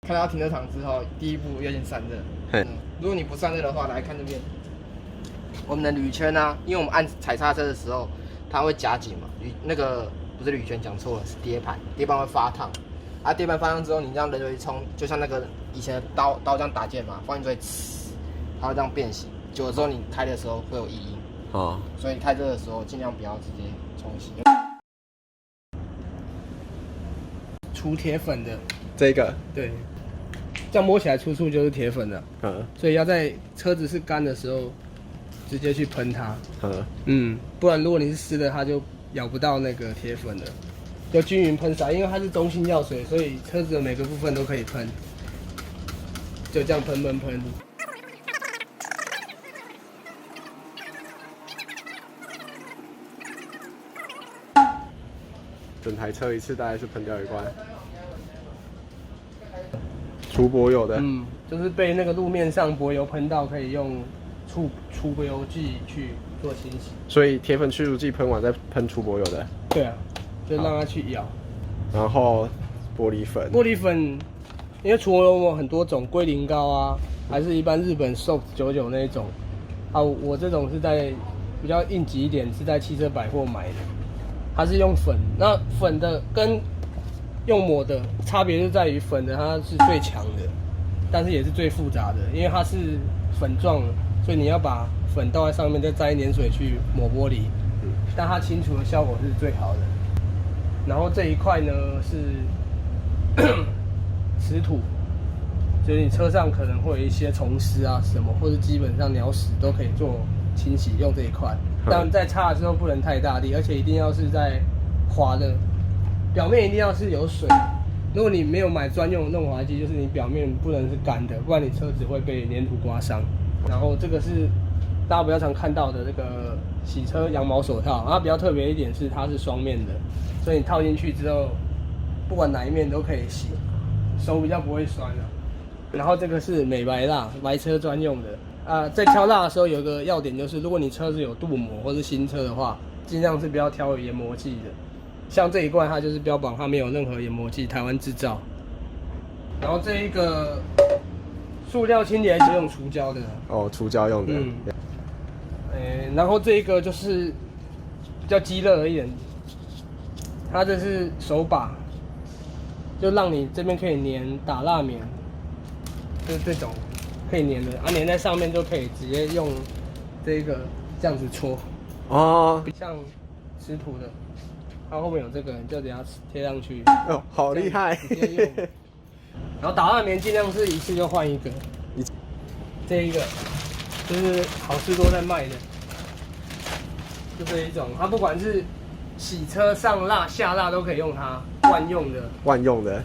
看到停车场之后，第一步要先散热。如果你不散热的话，来看这边，我们的铝圈啊，因为我们按踩刹车的时候，它会夹紧嘛，那个不是铝圈，讲错了，是碟盘，碟盘会发烫。啊，碟盘发烫之后，你这样冷水一冲，就像那个以前的刀这样打键嘛，放进去，它会这样变形。久了之后，你开的时候会有异音。哦。所以开热的时候，尽量不要直接冲洗。除铁粉的这个，对，这样摸起来粗粗就是铁粉的。所以要在车子是干的时候直接去喷它。不然如果你是湿的，它就咬不到那个铁粉了。就均匀喷洒，因为它是中性药水，所以车子的每个部分都可以喷。就这样喷。整台车一次大概是喷掉1罐。除柏油的，就是被那个路面上柏油喷到，可以用除柏油剂去做清洗。所以铁粉去除剂喷完再喷除柏油的。对啊，就让它去咬。然后玻璃粉，因为除柏油有很多种，龟苓膏啊，还是一般日本 SOX 99那一种。啊，我这种是在比较应急一点，是在汽车百货买的。它是用粉，那粉的跟用抹的差别就在于粉的它是最强的，但是也是最复杂的，因为它是粉状的，所以你要把粉倒在上面，再沾一点水去抹玻璃，但它清除的效果是最好的。然后这一块呢是石土，就是你车上可能会有一些虫丝啊什么，或者基本上鸟屎都可以做清洗，用这一块。但在擦的时候不能太大力，而且一定要是在滑的表面一定要是有水。如果你没有买专用的弄滑剂，就是你表面不能是干的，不然你车子会被粘土刮伤。然后这个是大家比较常看到的这个洗车羊毛手套，它比较特别一点是它是双面的，所以你套进去之后，不管哪一面都可以洗，手比较不会酸啊。然后这个是美白蜡，白车专用的。在挑蜡的时候有一个要点就是，如果你车子有镀膜或是新车的话，尽量是不要挑有研磨剂的。像这一罐它就是标榜它没有任何研磨剂，台湾制造。然后这一个塑料清洁是用除胶的。除胶用的。然后这一个就是比较鸡肋一点，它这是手把，就让你这边可以粘打蜡棉，就是这种可以粘的，粘在上面就可以直接用这个这样子搓。像吃土的。它后面有这个，你就等下贴上去。好厉害！然后打蜡棉尽量是一次就换一个。这一个就是好事多在卖的，就这一种，它不管是洗车、上蜡、下蜡都可以用它，万用的。万用的。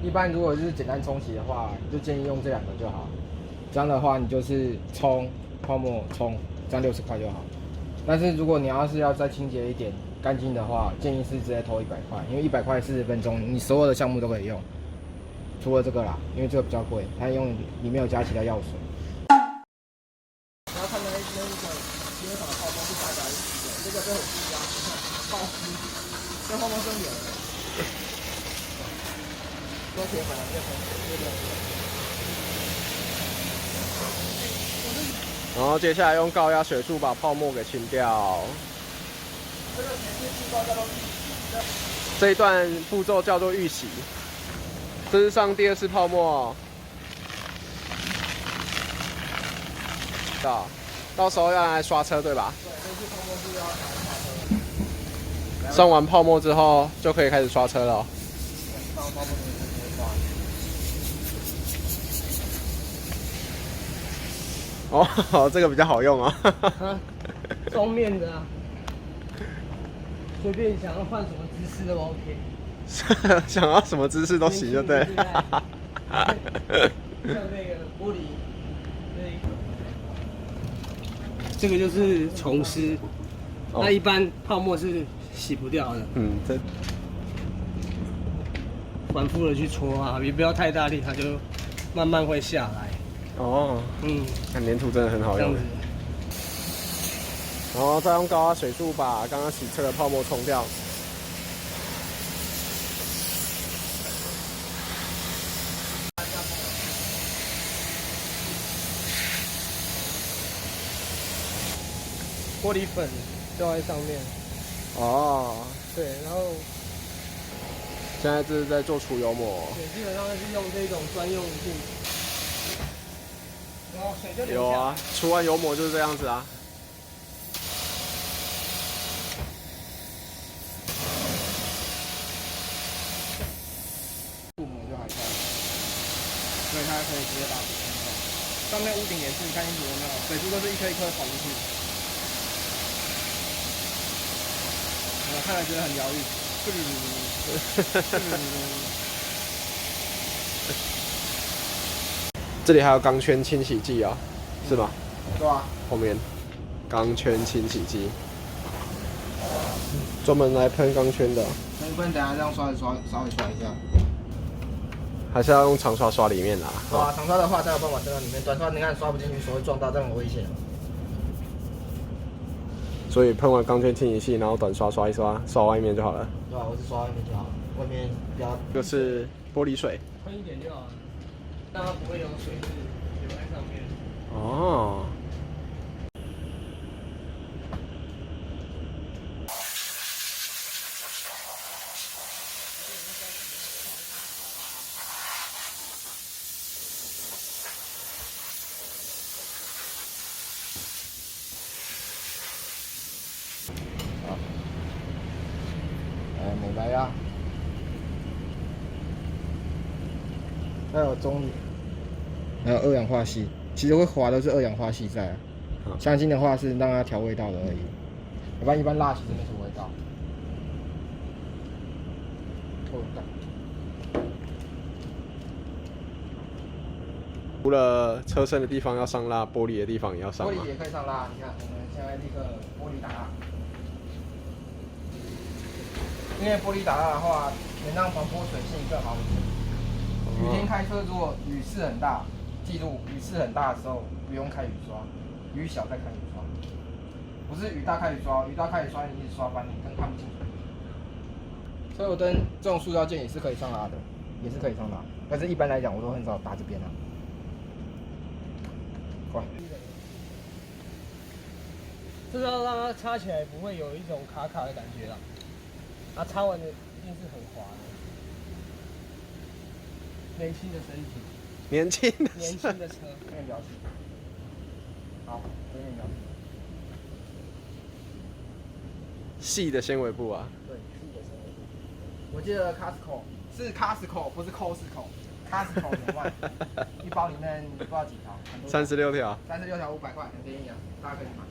一般如果是简单冲洗的话，就建议用这2个就好。这样的话，你就是冲泡沫冲，这样60块就好。但是如果你要再清洁一点、干净的话，建议是直接投100块，因为100块40分钟，你所有的项目都可以用，除了这个啦，因为这个比较贵，它用里面有加其他药水。然后看到那个有场泡沫是白的，这个是很细啊，爆丝，这泡沫真有。多铁粉这个。然后接下来用高压水柱把泡沫给清掉。这一段步骤叫做预洗，这是上第2次泡沫。到时候要来刷车对吧？对，这次泡沫是要刷车。上完泡沫之后就可以开始刷车了。上完泡沫就可以直接刷。这个比较好用啊。双面的啊，随便想要换什么姿势都 OK。想要什么姿势都行，就对。像那个玻璃，这个就是虫丝，那一般泡沫是洗不掉的。反复的去搓啊，也不要太大力，它就慢慢会下来。看粘土真的很好用。然后再用高压水柱把刚刚洗车的泡沫冲掉。玻璃粉浇在上面。哦，对，然后现在这是在做除油膜。对，基本上是用这种专用镜，然后水就流下。有啊，除完油膜就是这样子啊。镀膜就还在，所以它可以直接打补充到。上面屋顶也是，你看清楚有没有？水珠都是一颗一颗跑进去。我看了觉得很疗愈。这里还有钢圈清洗剂啊，是吗？对啊。后面钢圈清洗剂，专门来喷钢圈的。那不然等下这样刷一刷，稍微刷一下。还是要用长刷刷里面啦。啊，长刷的话才有办法伸到里面，短刷你看刷不进去，手会撞到，这样很危险。所以喷完钢圈清洗剂，然后短刷刷一刷，刷外面就好了。对啊，我是刷外面就好了，外面不要。就是玻璃水。喷一点就好了，让它不会有水渍留在上面。哦。美白啊，还有棕榈，还有二氧化硒。其实会滑的是二氧化硒在啊，香精的话是让它调味道的而已。一般辣其实没什么味道。除了车身的地方要上蜡，玻璃的地方也要上吗？玻璃也可以上蜡，你看我们现在立刻玻璃打蜡。因为玻璃打蜡的话，能让防泼水性更好一点。雨天开车，如果雨势很大，记住雨势很大的时候不用开雨刷，雨小再开雨刷。不是雨大开雨刷，雨大开雨刷你一直刷翻，你灯看不清楚。车油灯这种塑胶件也是可以上蜡的，也是可以上蜡，但是一般来讲我都很少打这边啊。快。就是要让它擦起来不会有一种卡卡的感觉啦。啊，擦完的一定是很滑的。年轻的身体，年轻的车，面表情。好，面表情。细的纤维布啊。对，细的纤维布。我记得 Costco 是 Costco， 不是 Costco。Costco 有卖，一包里面不知道几条。36条。36条500块，很便宜啊，大家可以买。